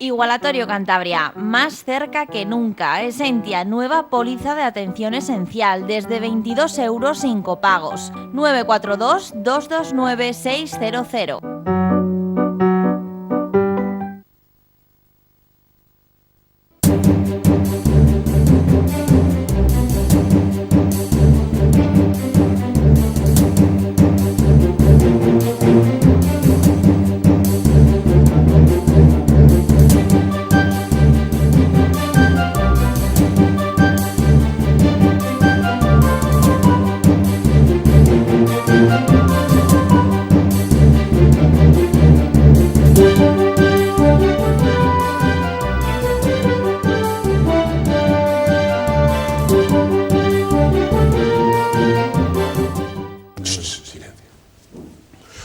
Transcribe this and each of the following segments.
Igualatorio Cantabria, más cerca que nunca. Esentia, nueva póliza de atención esencial, desde 22 euros sin copagos. 942-229-600.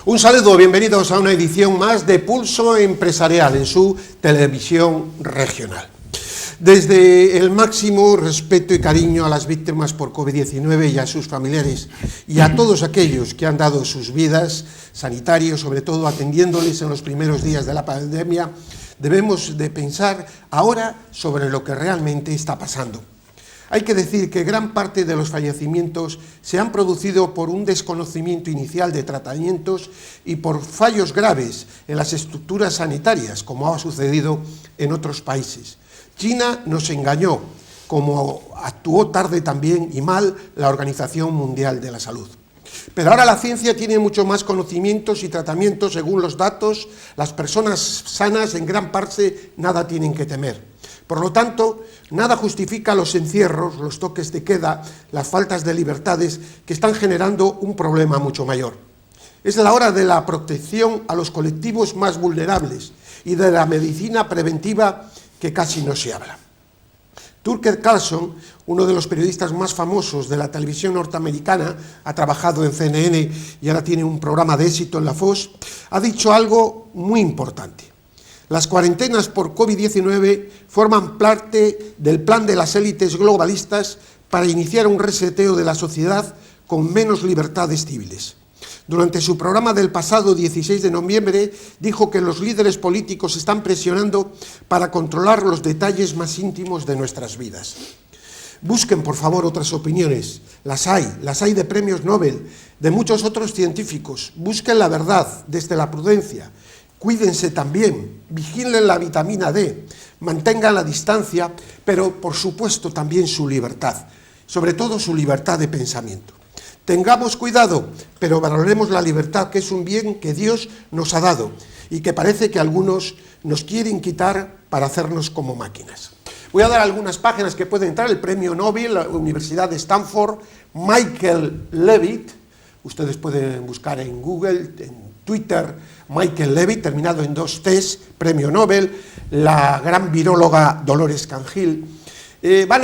Un saludo, bienvenidos a una edición más de Pulso Empresarial en su televisión regional. Desde el máximo respeto y cariño a las víctimas por COVID-19 y a sus familiares y a todos aquellos que han dado sus vidas, sanitarios, sobre todo atendiéndoles en los primeros días de la pandemia, debemos de pensar ahora sobre lo que realmente está pasando. Hay que decir que gran parte de los fallecimientos se han producido por un desconocimiento inicial de tratamientos y por fallos graves en las estructuras sanitarias, como ha sucedido en otros países. China nos engañó, como actuó tarde también y mal la Organización Mundial de la Salud. Pero ahora la ciencia tiene mucho más conocimientos y tratamientos según los datos. Las personas sanas en gran parte nada tienen que temer. Por lo tanto, nada justifica los encierros, los toques de queda, las faltas de libertades que están generando un problema mucho mayor. Es la hora de la protección a los colectivos más vulnerables y de la medicina preventiva que casi no se habla. Tucker Carlson, uno de los periodistas más famosos de la televisión norteamericana, ha trabajado en CNN y ahora tiene un programa de éxito en la Fox, ha dicho algo muy importante. Las cuarentenas por COVID-19 forman parte del plan de las élites globalistas para iniciar un reseteo de la sociedad con menos libertades civiles. Durante su programa del pasado 16 de noviembre, dijo que los líderes políticos están presionando para controlar los detalles más íntimos de nuestras vidas. Busquen, por favor, otras opiniones. Las hay de premios Nobel, de muchos otros científicos. Busquen la verdad desde la prudencia. Cuídense también, vigilen la vitamina D, mantengan la distancia, pero por supuesto también su libertad, sobre todo su libertad de pensamiento. Tengamos cuidado, pero valoremos la libertad, que es un bien que Dios nos ha dado y que parece que algunos nos quieren quitar para hacernos como máquinas. Voy a dar algunas páginas que pueden entrar: el premio Nobel, la Universidad de Stanford, Michael Levitt, ustedes pueden buscar en Google, en Twitter, Michael Levitt, terminado en 2 T's, premio Nobel, la gran viróloga Dolores Canjil. Van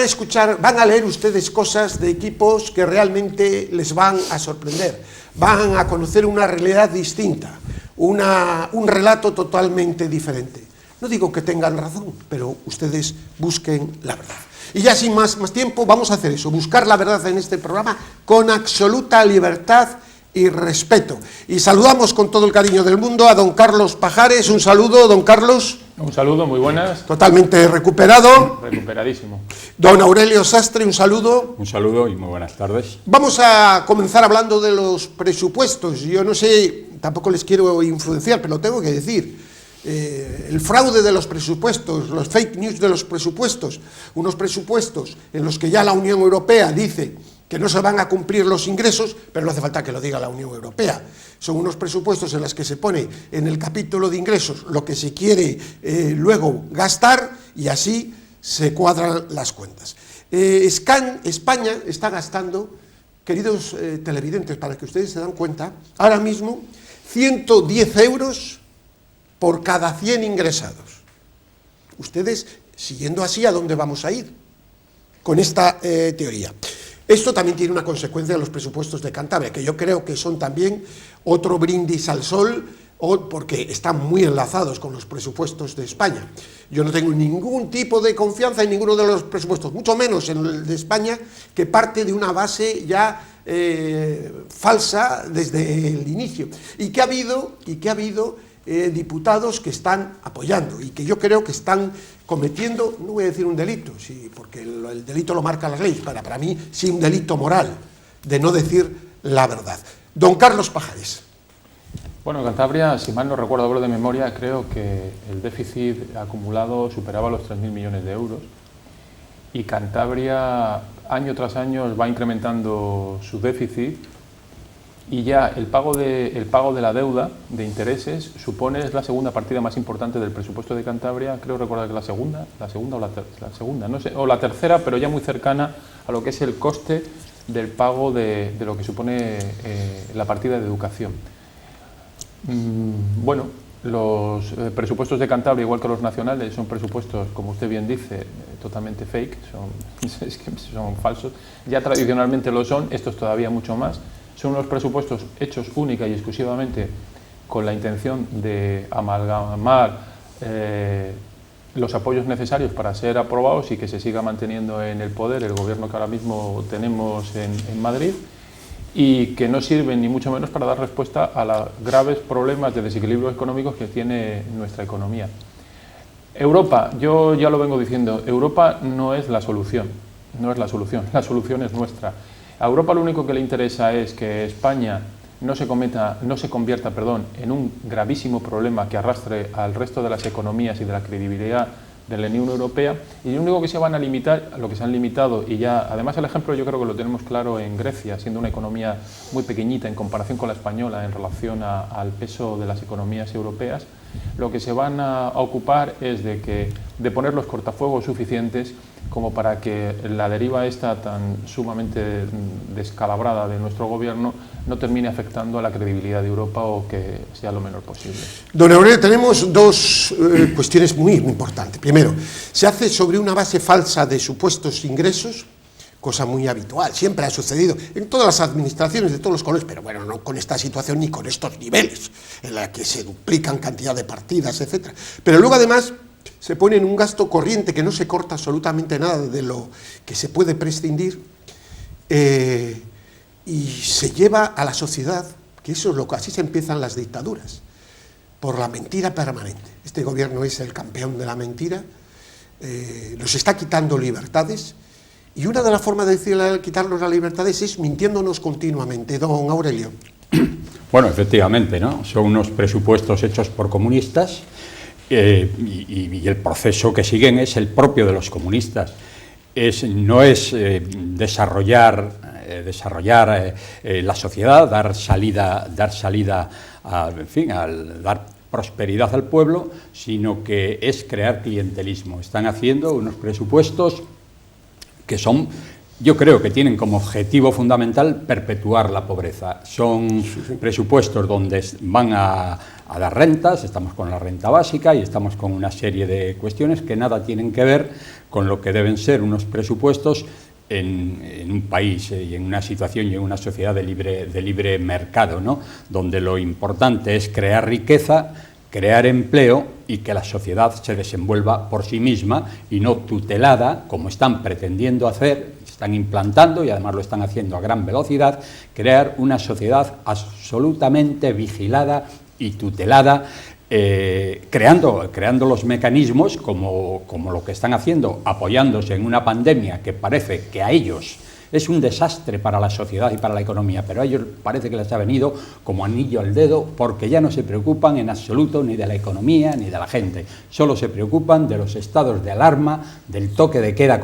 a leer ustedes cosas de equipos que realmente les van a sorprender, van a conocer una realidad distinta, un relato totalmente diferente. No digo que tengan razón, pero ustedes busquen la verdad. Y ya sin más tiempo, vamos a hacer eso, buscar la verdad en este programa con absoluta libertad y respeto. Y saludamos con todo el cariño del mundo a don Carlos Pajares. Un saludo, don Carlos. Un saludo, muy buenas. Totalmente recuperado. Recuperadísimo. Don Aurelio Sastre, un saludo. Un saludo y muy buenas tardes. Vamos a comenzar hablando de los presupuestos. Yo no sé, tampoco les quiero influenciar, pero lo tengo que decir. El fraude de los presupuestos, los fake news de los presupuestos, unos presupuestos en los que ya la Unión Europea dice que no se van a cumplir los ingresos, pero no hace falta que lo diga la Unión Europea. Son unos presupuestos en los que se pone en el capítulo de ingresos lo que se quiere luego gastar y así se cuadran las cuentas. España está gastando, queridos televidentes, para que ustedes se dan cuenta, ahora mismo 110 euros por cada 100 ingresados. Ustedes, siguiendo así, ¿a dónde vamos a ir con esta teoría? Esto también tiene una consecuencia en los presupuestos de Cantabria, que yo creo que son también otro brindis al sol, porque están muy enlazados con los presupuestos de España. Yo no tengo ningún tipo de confianza en ninguno de los presupuestos, mucho menos en el de España, que parte de una base ya falsa desde el inicio, y que ha habido diputados que están apoyando y que yo creo que están cometiendo, no voy a decir un delito, sí, porque el delito lo marcan las leyes, para mí sí un delito moral de no decir la verdad. Don Carlos Pajares. Bueno, Cantabria, si mal no recuerdo, hablo de memoria, creo que el déficit acumulado superaba los 3.000 millones de euros y Cantabria año tras año va incrementando su déficit y ya el pago de la deuda de intereses es la segunda partida más importante del presupuesto de Cantabria, creo recordar que la segunda o la segunda, no sé, o la tercera, pero ya muy cercana a lo que es el coste del pago de lo que supone la partida de educación. Bueno, los presupuestos de Cantabria, igual que los nacionales, son presupuestos, como usted bien dice, totalmente fake, son falsos. Ya tradicionalmente lo son, estos todavía mucho más. Son unos presupuestos hechos única y exclusivamente con la intención de amalgamar los apoyos necesarios para ser aprobados y que se siga manteniendo en el poder el gobierno que ahora mismo tenemos en Madrid, y que no sirven ni mucho menos para dar respuesta a los graves problemas de desequilibrios económicos que tiene nuestra economía. Europa, yo ya lo vengo diciendo, Europa no es la solución, la solución es nuestra. A Europa lo único que le interesa es que España no se convierta en un gravísimo problema que arrastre al resto de las economías y de la credibilidad de la Unión Europea, y lo único que se van a limitar, a lo que se han limitado, y ya además el ejemplo yo creo que lo tenemos claro en Grecia, siendo una economía muy pequeñita en comparación con la española en relación al peso de las economías europeas, lo que se van a ocupar es de poner los cortafuegos suficientes como para que la deriva esta tan sumamente descalabrada de nuestro gobierno no termine afectando a la credibilidad de Europa o que sea lo menor posible. Don Aurelio, tenemos dos cuestiones muy importantes. Primero, se hace sobre una base falsa de supuestos ingresos, cosa muy habitual, siempre ha sucedido en todas las administraciones de todos los colores, pero bueno, no con esta situación ni con estos niveles, en la que se duplican cantidad de partidas, etc. Pero luego además se pone en un gasto corriente que no se corta absolutamente nada de lo que se puede prescindir, y se lleva a la sociedad, que eso es así se empiezan las dictaduras, por la mentira permanente. Este gobierno es el campeón de la mentira, nos está quitando libertades, y una de las formas de quitarnos las libertades es mintiéndonos continuamente. Don Aurelio. Bueno, efectivamente, ¿no? Son unos presupuestos hechos por comunistas, y el proceso que siguen es el propio de los comunistas. No es desarrollar la sociedad, dar salida dar prosperidad al pueblo, sino que es crear clientelismo. Están haciendo unos presupuestos que son, yo creo que tienen como objetivo fundamental perpetuar la pobreza. Son presupuestos donde van a dar rentas, estamos con la renta básica y estamos con una serie de cuestiones que nada tienen que ver con lo que deben ser unos presupuestos en un país y en una situación y en una sociedad de libre mercado, ¿no? Donde lo importante es crear riqueza, crear empleo y que la sociedad se desenvuelva por sí misma y no tutelada, como están pretendiendo hacer, están implantando y además lo están haciendo a gran velocidad, crear una sociedad absolutamente vigilada y tutelada, creando los mecanismos como lo que están haciendo, apoyándose en una pandemia que parece que a ellos es un desastre para la sociedad y para la economía, pero a ellos parece que les ha venido como anillo al dedo, porque ya no se preocupan en absoluto ni de la economía ni de la gente, solo se preocupan de los estados de alarma, del toque de queda,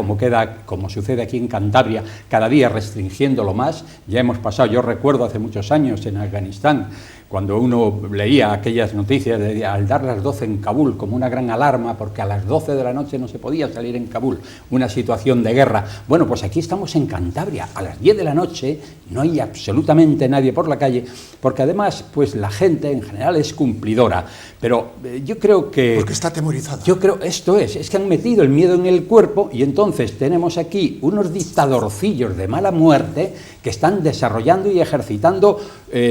como sucede aquí en Cantabria, cada día restringiéndolo más. Ya hemos pasado, yo recuerdo hace muchos años en Afganistán, cuando uno leía aquellas noticias al dar las 12 en Kabul como una gran alarma, porque a las 12 de la noche no se podía salir en Kabul, una situación de guerra. Bueno, pues aquí estamos en Cantabria, a las 10 de la noche no hay absolutamente nadie por la calle, porque además pues la gente en general es cumplidora, pero yo creo que... Porque está atemorizada. Yo creo, esto es que han metido el miedo en el cuerpo y entonces tenemos aquí unos dictadorcillos de mala muerte que están desarrollando y ejercitando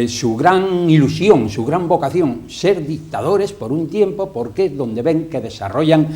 su gran ilusión, su gran vocación, ser dictadores por un tiempo, porque es donde ven que desarrollan,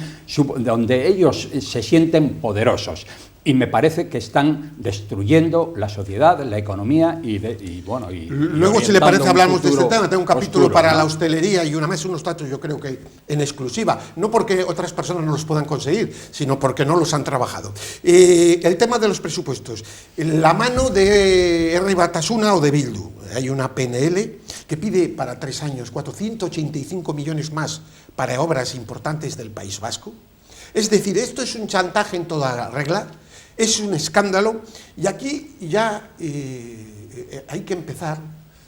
donde ellos se sienten poderosos. y me parece que están destruyendo la sociedad, la economía Luego, si le parece, hablamos de este tema. Tengo un capítulo para la hostelería y unos datos, yo creo que en exclusiva, no porque otras personas no los puedan conseguir, sino porque no los han trabajado. El tema de los presupuestos, la mano de R. Batasuna o de Bildu. Hay una PNL que pide para 3 años 485 millones más para obras importantes del País Vasco. Es decir, esto es un chantaje en toda regla. Es un escándalo, y aquí ya hay que empezar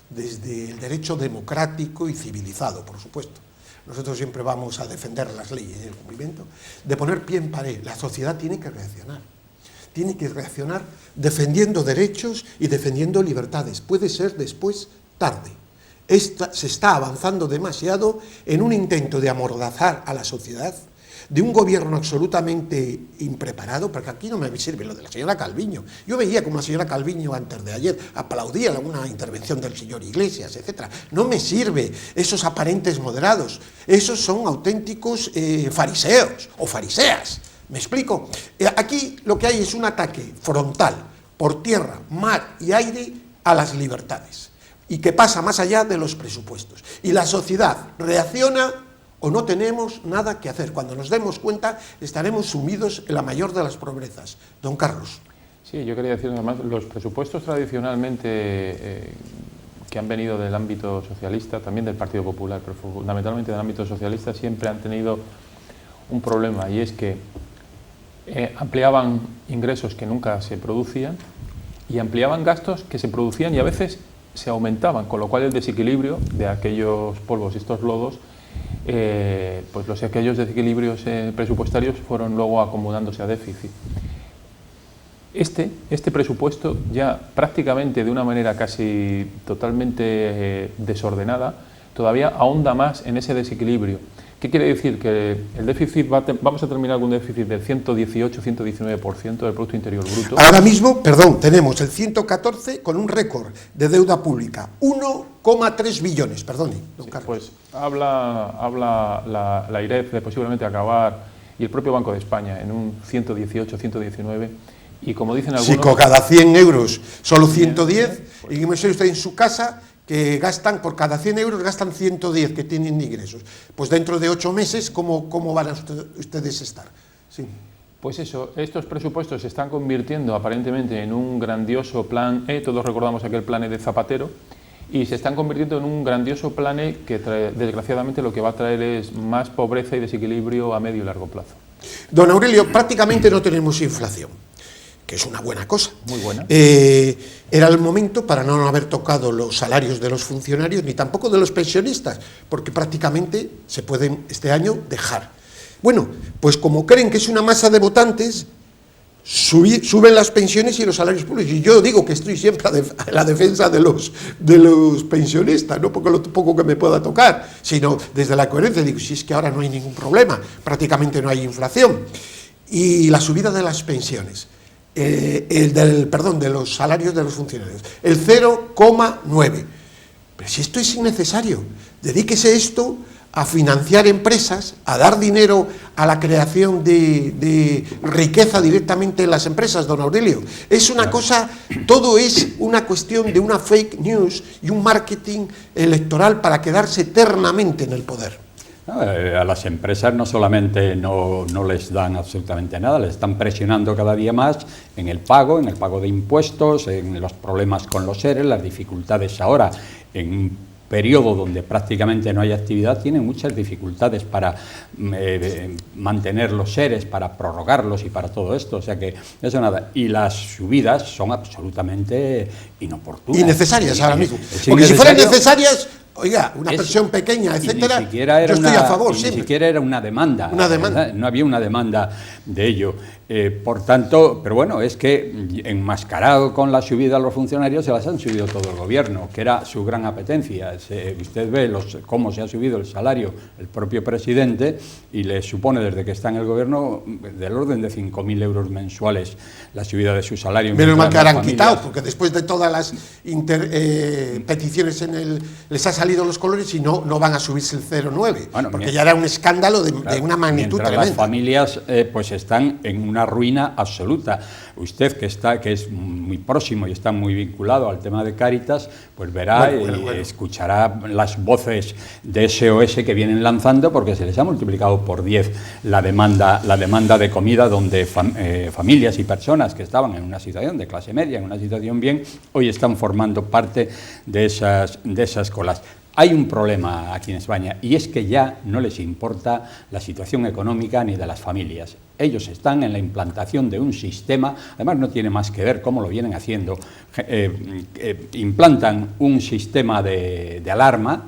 desde el derecho democrático y civilizado, por supuesto. Nosotros siempre vamos a defender las leyes y el cumplimiento, de poner pie en pared. La sociedad tiene que reaccionar defendiendo derechos y defendiendo libertades. Puede ser después tarde. Se está avanzando demasiado en un intento de amordazar a la sociedad, de un gobierno absolutamente impreparado, porque aquí no me sirve lo de la señora Calviño. Yo veía como la señora Calviño antes de ayer aplaudía alguna intervención del señor Iglesias, etc. No me sirve esos aparentes moderados, esos son auténticos fariseos o fariseas. ¿Me explico? Aquí lo que hay es un ataque frontal, por tierra, mar y aire, a las libertades, y que pasa más allá de los presupuestos. Y la sociedad reacciona o no tenemos nada que hacer. Cuando nos demos cuenta, estaremos sumidos en la mayor de las pobrezas. Don Carlos. Sí, yo quería decir además, los presupuestos tradicionalmente que han venido del ámbito socialista, también del Partido Popular, pero fundamentalmente del ámbito socialista, siempre han tenido un problema, y es que ampliaban ingresos que nunca se producían y ampliaban gastos que se producían y a veces se aumentaban, con lo cual el desequilibrio de aquellos polvos y estos lodos, pues aquellos desequilibrios presupuestarios fueron luego acumulándose a déficit. Este presupuesto ya prácticamente de una manera casi totalmente desordenada, todavía ahonda más en ese desequilibrio. ¿Qué quiere decir? Que el déficit vamos a terminar con un déficit del 118-119% del Producto Interior Bruto. Ahora mismo, tenemos el 114 con un récord de deuda pública, 1,3 billones, perdone, don Carlos. Pues habla la IREF de posiblemente acabar, y el propio Banco de España, en un 118-119%, y como dicen algunos... Si con cada 100 euros solo 110, y imagínese usted en su casa que gastan, por cada 100 euros gastan 110 que tienen ingresos. Pues dentro de 8 meses, ¿cómo van a ustedes estar? Sí. Pues eso, estos presupuestos se están convirtiendo aparentemente en un grandioso plan E, todos recordamos aquel plan E de Zapatero, y se están convirtiendo en un grandioso plan E que desgraciadamente lo que va a traer es más pobreza y desequilibrio a medio y largo plazo. Don Aurelio, prácticamente no tenemos inflación, que es una buena cosa. Muy buena. Era el momento para no haber tocado los salarios de los funcionarios ni tampoco de los pensionistas, porque prácticamente se pueden este año dejar. Bueno, pues como creen que es una masa de votantes, suben las pensiones y los salarios públicos. Y yo digo que estoy siempre a la defensa de los pensionistas, no porque lo poco que me pueda tocar, sino desde la coherencia. Digo, si es que ahora no hay ningún problema, prácticamente no hay inflación. Y la subida de las pensiones. De los salarios de los funcionarios, el 0,9. Pero si esto es innecesario, dedíquese esto a financiar empresas, a dar dinero a la creación de riqueza directamente en las empresas, don Aurelio. Es una cosa, todo es una cuestión de una fake news y un marketing electoral para quedarse eternamente en el poder. A las empresas no solamente no les dan absolutamente nada, les están presionando cada día más en el pago de impuestos, en los problemas con los ERE, las dificultades ahora en un periodo donde prácticamente no hay actividad, tienen muchas dificultades para mantener los EREs, para prorrogarlos y para todo esto, o sea que eso nada. Y las subidas son absolutamente inoportunas. Innecesarias ahora mismo. Porque si fueran necesarias... Oiga, una pensión pequeña, etcétera, yo estoy a favor siempre. Ni siquiera era una demanda. Una demanda. No había una demanda de ello. Por tanto, pero bueno, es que enmascarado con la subida a los funcionarios se las han subido todo el gobierno, que era su gran apetencia. Usted ve cómo se ha subido el salario el propio presidente y le supone desde que está en el gobierno del orden de 5.000 euros mensuales la subida de su salario. Menos mal que ahora han quitado, porque después de todas las peticiones les ha salido salido los colores y no van a subirse el 0,9, bueno, porque ya era un escándalo de una magnitud mientras tremenda. Las familias pues están en una ruina absoluta. Usted que es muy próximo y está muy vinculado al tema de Cáritas, pues verá y escuchará las voces de SOS que vienen lanzando, porque se les ha multiplicado por 10 la demanda de comida, donde familias y personas que estaban en una situación de clase media, en una situación bien, hoy están formando parte de esas colas. Hay un problema aquí en España, y es que ya no les importa la situación económica ni de las familias. Ellos están en la implantación de un sistema, además no tiene más que ver cómo lo vienen haciendo. Implantan un sistema de alarma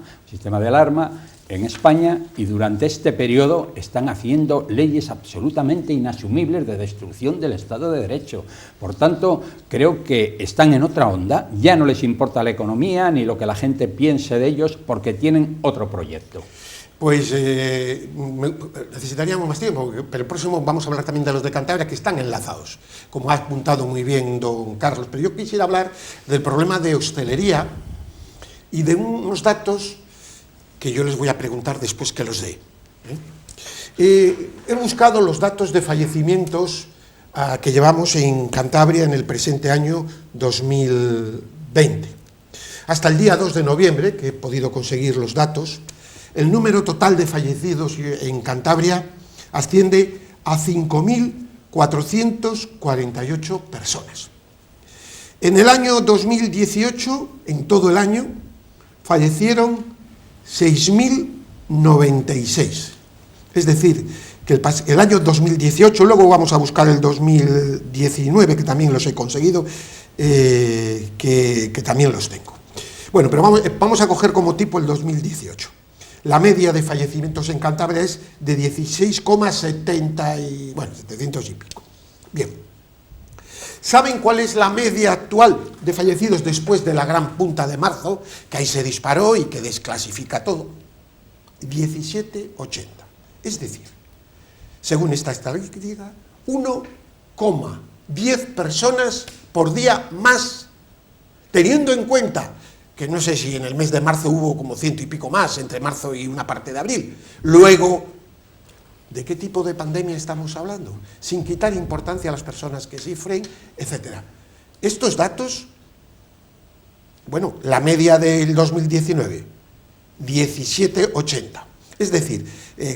en España, y durante este periodo están haciendo leyes absolutamente inasumibles de destrucción del Estado de Derecho. Por tanto, creo que están en otra onda, ya no les importa la economía ni lo que la gente piense de ellos, porque tienen otro proyecto. Pues necesitaríamos más tiempo, pero el próximo vamos a hablar también de los de Cantabria, que están enlazados, como ha apuntado muy bien don Carlos. Pero yo quisiera hablar del problema de hostelería y de unos datos que yo les voy a preguntar después que los dé. He buscado los datos de fallecimientos que llevamos en Cantabria en el presente año 2020. Hasta el día 2 de noviembre, que he podido conseguir los datos, el número total de fallecidos en Cantabria asciende a 5.448 personas. En el año 2018, en todo el año, fallecieron 6.096. Es decir, que el año 2018, luego vamos a buscar el 2019, que también los he conseguido, que también los tengo. Bueno, pero vamos a coger como tipo el 2018. La media de fallecimientos en Cantabria es de 16,70 bueno, 700 y pico. Bien. ¿Saben cuál es la media actual de fallecidos después de la gran punta de marzo, que ahí se disparó y que desclasifica todo? 17,80. Es decir, según esta estadística, 1,10 personas por día más, teniendo en cuenta que no sé si en el mes de marzo hubo como 100 y pico más, entre marzo y una parte de abril. Luego, ¿de qué tipo de pandemia estamos hablando? Sin quitar importancia a las personas que sufren, etcétera. Estos datos, bueno, la media del 2019, 17,80. Es decir,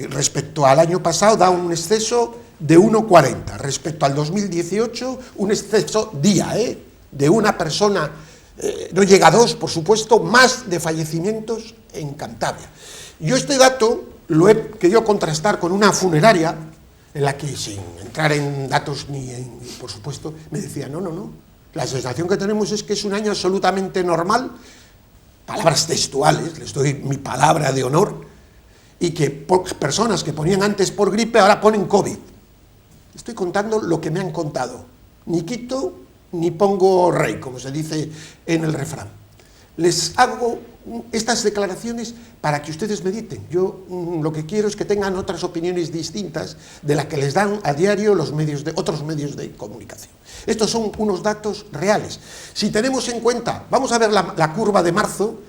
respecto al año pasado da un exceso de 1,40. Respecto al 2018, un exceso día, de una persona, no llega a 2, por supuesto, más de fallecimientos en Cantabria. Yo este dato lo he querido contrastar con una funeraria en la que, sin entrar en datos por supuesto, me decía, no, la sensación que tenemos es que es un año absolutamente normal, palabras textuales, les doy mi palabra de honor, y que personas que ponían antes por gripe ahora ponen COVID. Estoy contando lo que me han contado, ni quito ni pongo rey, como se dice en el refrán. Les hago estas declaraciones para que ustedes mediten. Yo lo que quiero es que tengan otras opiniones distintas de las que les dan a diario otros medios de comunicación. Estos son unos datos reales. Si tenemos en cuenta, vamos a ver la curva de marzo,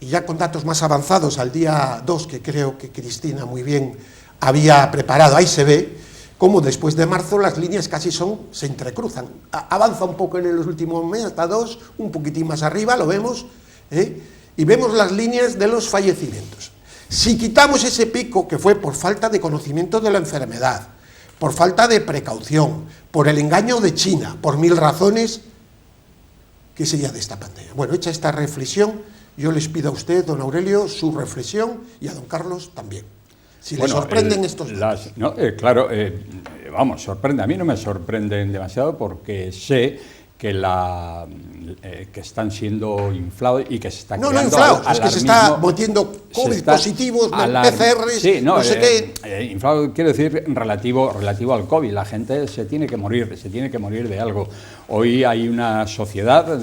y ya con datos más avanzados al día 2, que creo que Cristina muy bien había preparado, ahí se ve cómo después de marzo las líneas casi se entrecruzan. Avanza un poco en los últimos meses, hasta 2, un poquitín más arriba, lo vemos, y vemos las líneas de los fallecimientos. Si quitamos ese pico, que fue por falta de conocimiento de la enfermedad, por falta de precaución, por el engaño de China, por 1000 razones, ¿qué sería de esta pandemia? Bueno, hecha esta reflexión, yo les pido a usted, don Aurelio, su reflexión, y a don Carlos también. Si les sorprenden estos datos. Vamos, sorprende. A mí no me sorprenden demasiado, porque sé que están siendo inflados y que se están creando inflados, es que se está metiendo COVID positivos, PCRs, sí, no sé qué. Inflado quiero decir relativo al COVID. La gente se tiene que morir de algo. Hoy hay una sociedad,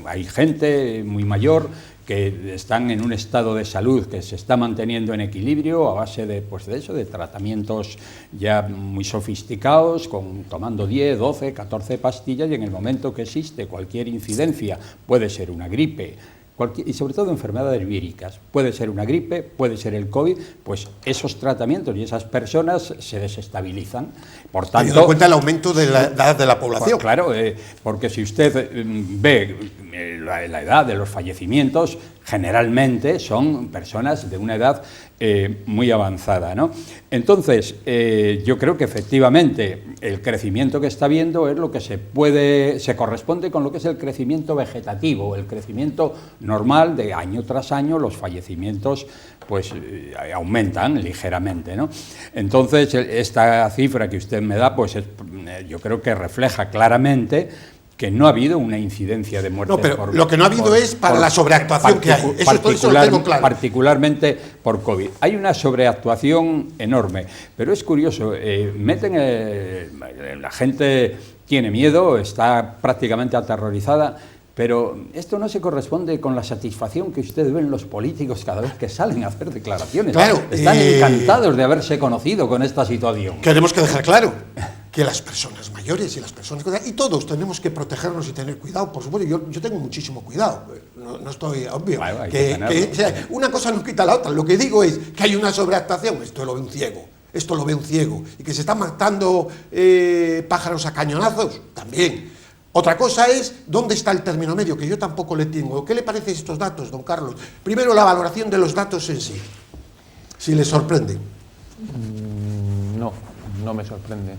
hay gente muy mayor que están en un estado de salud que se está manteniendo en equilibrio a base de tratamientos ya muy sofisticados, tomando 10, 12, 14 pastillas, y en el momento que existe cualquier incidencia, puede ser una gripe, y sobre todo enfermedades víricas. Puede ser una gripe, puede ser el COVID, pues esos tratamientos y esas personas se desestabilizan. Por tanto, teniendo en cuenta el aumento de la edad de la población. Pues claro, porque si usted ve la edad de los fallecimientos, generalmente son personas de una edad muy avanzada, ¿no? Entonces, yo creo que efectivamente el crecimiento que está habiendo es lo que se corresponde con lo que es el crecimiento vegetativo, el crecimiento normal de año tras año. Los fallecimientos pues aumentan ligeramente, ¿no? Entonces, esta cifra que usted me da, pues yo creo que refleja claramente que no ha habido una incidencia de muertes. No, pero lo que no ha habido es para la sobreactuación que hay. Eso lo tengo claro. Particularmente por COVID. Hay una sobreactuación enorme, pero es curioso, la gente tiene miedo, está prácticamente aterrorizada, pero esto no se corresponde con la satisfacción que ustedes ven los políticos cada vez que salen a hacer declaraciones. Claro, están encantados de haberse conocido con esta situación. Queremos que dejar claro que las personas mayores y las personas... Y todos tenemos que protegernos y tener cuidado. Por supuesto, yo tengo muchísimo cuidado. No estoy obvio. Bueno, o sea, una cosa no quita la otra. Lo que digo es que hay una sobreactuación. Esto lo ve un ciego. Esto lo ve un ciego. Y que se están matando pájaros a cañonazos, también. Otra cosa es dónde está el término medio, que yo tampoco le tengo. ¿Qué le parecen estos datos, don Carlos? Primero, la valoración de los datos en sí. Si le sorprende. No me sorprende.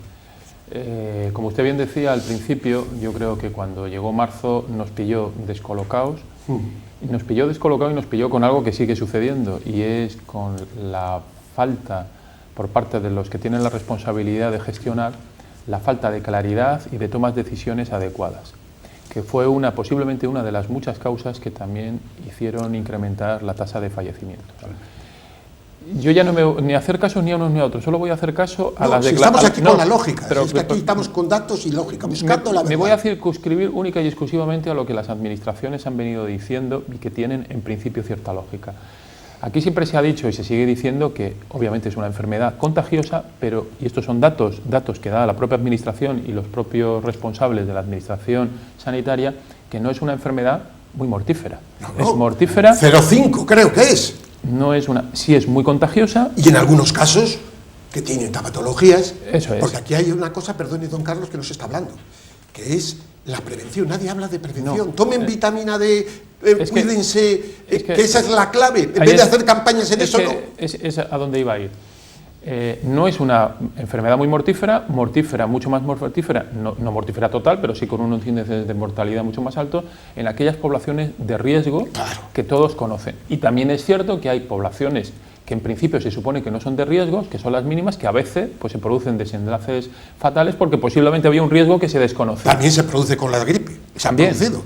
Como usted bien decía al principio, yo creo que cuando llegó marzo nos pilló descolocados, y nos pilló con algo que sigue sucediendo, y es con la falta por parte de los que tienen la responsabilidad de gestionar, la falta de claridad y de tomas de decisiones adecuadas, que fue posiblemente una de las muchas causas que también hicieron incrementar la tasa de fallecimientos. Yo ya no me voy ni a hacer caso ni a unos ni a otros, solo voy a hacer caso a las declaraciones. Estamos aquí con la lógica, pero es que aquí estamos con datos y lógica, buscando la verdad. Me voy a circunscribir única y exclusivamente a lo que las administraciones han venido diciendo y que tienen en principio cierta lógica. Aquí siempre se ha dicho y se sigue diciendo que obviamente es una enfermedad contagiosa, pero, y estos son datos que da la propia administración y los propios responsables de la administración sanitaria, que no es una enfermedad muy mortífera. No, es mortífera. 0,5 creo que es. No es sí es muy contagiosa. Y en algunos casos que tienen patologías. Eso es. Porque aquí hay una cosa, perdone don Carlos, que no se está hablando, que es la prevención. Nadie habla de prevención. No, Tomen vitamina D, cuídense, que esa es la clave. En vez de hacer campañas en eso, no. Es a donde iba a ir. No es una enfermedad muy mortífera, mucho más mortífera, no mortífera total, pero sí con unos índices de mortalidad mucho más altos en aquellas poblaciones de riesgo que todos conocen. Y también es cierto que hay poblaciones que en principio se supone que no son de riesgo, que son las mínimas, que a veces pues, se producen desenlaces fatales porque posiblemente había un riesgo que se desconoce. También se produce con la gripe, se ha producido.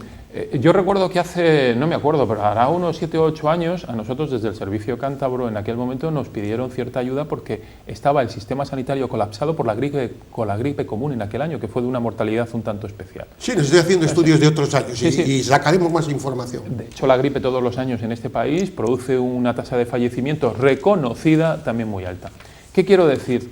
Yo recuerdo que hace, no me acuerdo, pero hará unos 7 o 8 años, a nosotros desde el Servicio Cántabro en aquel momento nos pidieron cierta ayuda porque estaba el sistema sanitario colapsado por la gripe común en aquel año, que fue de una mortalidad un tanto especial. Sí, nos estoy haciendo estudios de otros años y sacaremos más información. De hecho, la gripe todos los años en este país produce una tasa de fallecimiento reconocida también muy alta. ¿Qué quiero decir?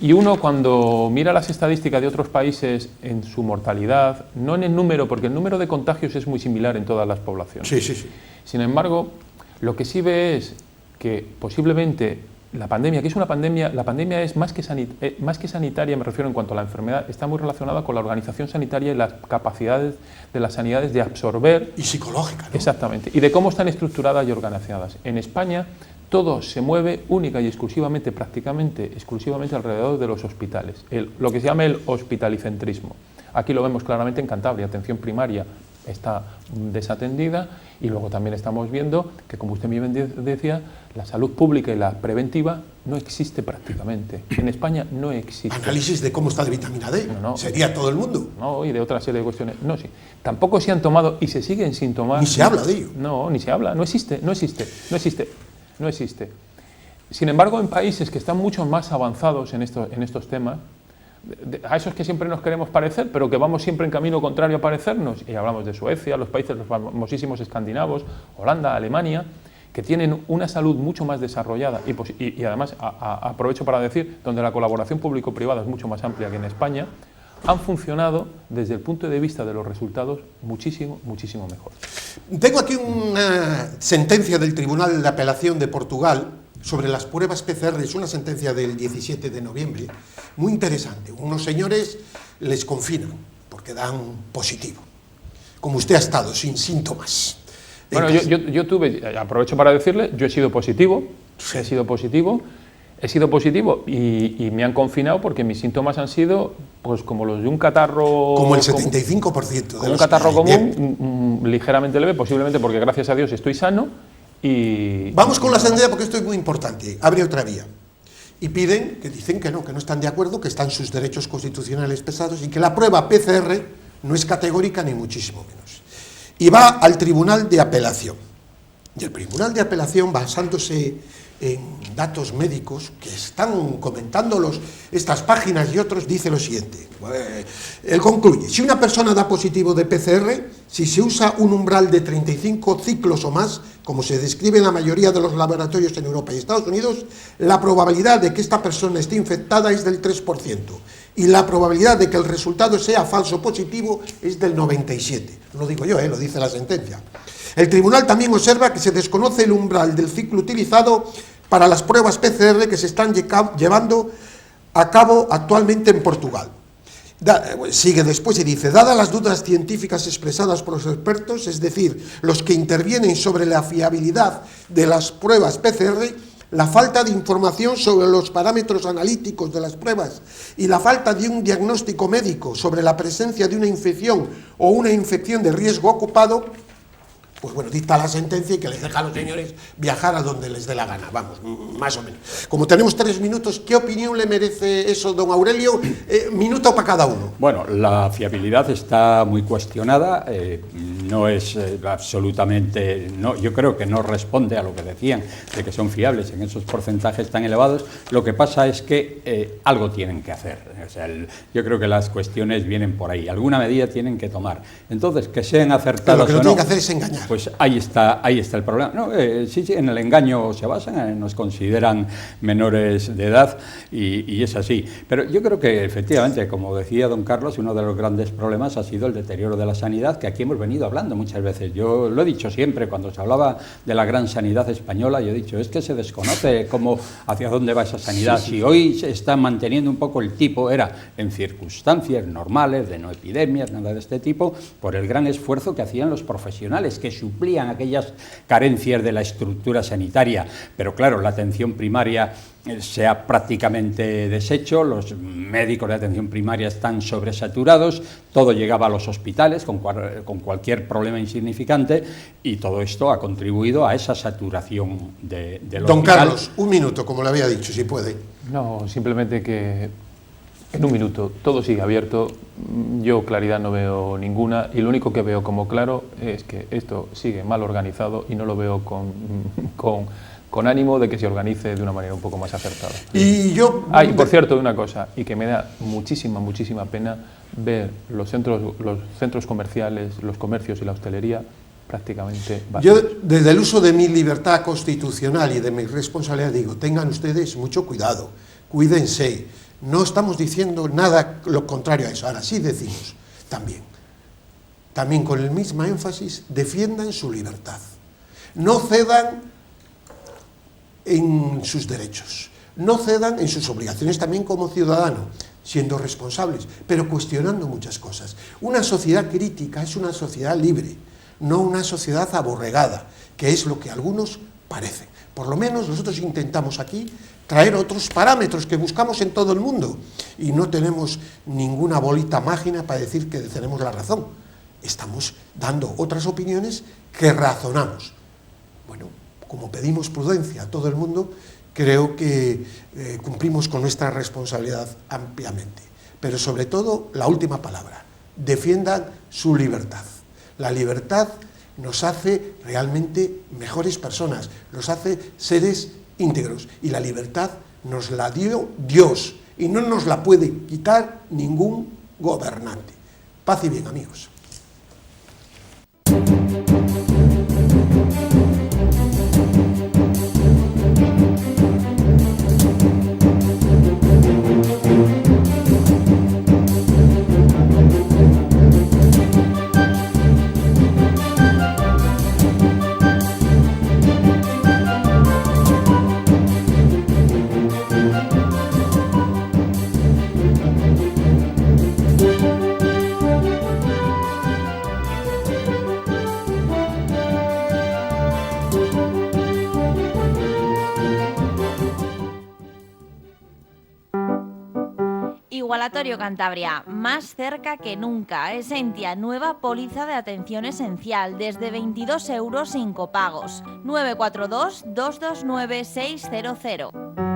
Y uno cuando mira las estadísticas de otros países en su mortalidad, no en el número, porque el número de contagios es muy similar en todas las poblaciones. Sí. Sin embargo, lo que sí ve es que posiblemente la pandemia, que es una pandemia, la pandemia es más que sanitaria, me refiero en cuanto a la enfermedad, está muy relacionada con la organización sanitaria y las capacidades de las sanidades de absorber. Y psicológica, ¿no? Exactamente. Y de cómo están estructuradas y organizadas. En España, todo se mueve única y exclusivamente, prácticamente exclusivamente alrededor de los hospitales, lo que se llama el hospitalicentrismo. Aquí lo vemos claramente en Cantabria, atención primaria está desatendida y luego también estamos viendo que, como usted bien decía, la salud pública y la preventiva no existe prácticamente. En España no existe. ¿Análisis de cómo está de vitamina D? No. ¿Sería todo el mundo? No, y de otra serie de cuestiones. No, sí. Tampoco se han tomado y se siguen sin tomar. Ni se habla de ello. No, ni se habla. No existe. Sin embargo, en países que están mucho más avanzados en estos temas, a esos que siempre nos queremos parecer, pero que vamos siempre en camino contrario a parecernos, y hablamos de Suecia, los países los famosísimos escandinavos, Holanda, Alemania, que tienen una salud mucho más desarrollada y además aprovecho para decir, donde la colaboración público-privada es mucho más amplia que en España, han funcionado desde el punto de vista de los resultados muchísimo, muchísimo mejor. Tengo aquí una sentencia del Tribunal de Apelación de Portugal sobre las pruebas PCR, es una sentencia del 17 de noviembre, muy interesante. Unos señores les confinan porque dan positivo, como usted ha estado, sin síntomas. Bueno, yo tuve, aprovecho para decirle, yo he sido positivo, y me han confinado porque mis síntomas han sido pues como los de un catarro... Como el 75%. Como un catarro común, ligeramente leve, posiblemente porque gracias a Dios estoy sano y... Vamos con la sentencia porque esto es muy importante, abre otra vía. Y dicen que no están de acuerdo, que están sus derechos constitucionales pesados y que la prueba PCR no es categórica ni muchísimo menos. Y va al Tribunal de Apelación. Y el Tribunal de Apelación, basándose en datos médicos que están comentándolos estas páginas y otros, dice lo siguiente. Él concluye: si una persona da positivo de PCR, si se usa un umbral de 35 ciclos o más, como se describe en la mayoría de los laboratorios en Europa y Estados Unidos, la probabilidad de que esta persona esté infectada es del 3%. Y la probabilidad de que el resultado sea falso positivo es del 97%. No lo digo yo, lo dice la sentencia. El tribunal también observa que se desconoce el umbral del ciclo utilizado para las pruebas PCR que se están llevando a cabo actualmente en Portugal. Sigue después y dice: dadas las dudas científicas expresadas por los expertos, es decir, los que intervienen sobre la fiabilidad de las pruebas PCR, la falta de información sobre los parámetros analíticos de las pruebas y la falta de un diagnóstico médico sobre la presencia de una infección o una infección de riesgo ocupado, pues bueno, dicta la sentencia y que les deja a los señores viajar a donde les dé la gana, vamos, más o menos. Como tenemos 3 minutos, ¿qué opinión le merece eso, don Aurelio? Minuto para cada uno. Bueno, la fiabilidad está muy cuestionada, no es absolutamente, no, yo creo que no responde a lo que decían, de que son fiables en esos porcentajes tan elevados. Lo que pasa es que algo tienen que hacer, o sea, yo creo que las cuestiones vienen por ahí, alguna medida tienen que tomar. Entonces, que sean acertadas o no... Pero lo que no tienen que hacer es engañar. Pues ahí está el problema. No, sí, en el engaño se basan, nos consideran menores de edad y es así. Pero yo creo que efectivamente, como decía don Carlos, uno de los grandes problemas ha sido el deterioro de la sanidad, que aquí hemos venido hablando muchas veces. Yo lo he dicho siempre, cuando se hablaba de la gran sanidad española, yo he dicho, es que se desconoce hacia dónde va esa sanidad. Si hoy se está manteniendo un poco el tipo, era en circunstancias normales, de no epidemias, nada de este tipo, por el gran esfuerzo que hacían los profesionales, que suplían aquellas carencias de la estructura sanitaria, pero claro, la atención primaria se ha prácticamente deshecho, los médicos de atención primaria están sobresaturados, todo llegaba a los hospitales con cualquier problema insignificante y todo esto ha contribuido a esa saturación del hospital. Don Carlos, un minuto, como le había dicho, si puede. No, simplemente que en un minuto todo sigue abierto, yo claridad no veo ninguna y lo único que veo como claro es que esto sigue mal organizado y no lo veo con ánimo de que se organice de una manera un poco más acertada. Y yo... por cierto, una cosa, y que me da muchísima pena ver los centros comerciales, los comercios y la hostelería prácticamente vacíos. Yo, desde el uso de mi libertad constitucional y de mi responsabilidad, digo, tengan ustedes mucho cuidado, cuídense. No estamos diciendo nada lo contrario a eso. Ahora sí decimos también con el mismo énfasis, defiendan su libertad. No cedan en sus derechos, no cedan en sus obligaciones también como ciudadano, siendo responsables, pero cuestionando muchas cosas. Una sociedad crítica es una sociedad libre, no una sociedad aborregada, que es lo que algunos parecen. Por lo menos nosotros intentamos aquí traer otros parámetros que buscamos en todo el mundo y no tenemos ninguna bolita mágica para decir que tenemos la razón. Estamos dando otras opiniones que razonamos. Bueno, como pedimos prudencia a todo el mundo, creo que cumplimos con nuestra responsabilidad ampliamente. Pero sobre todo, la última palabra, defiendan su libertad. La libertad nos hace realmente mejores personas, nos hace seres íntegros, y la libertad nos la dio Dios y no nos la puede quitar ningún gobernante. Paz y bien, amigos. Igualatorio Cantabria, más cerca que nunca. Esentia, nueva póliza de atención esencial, desde 22 euros sin copagos. 942 229 600.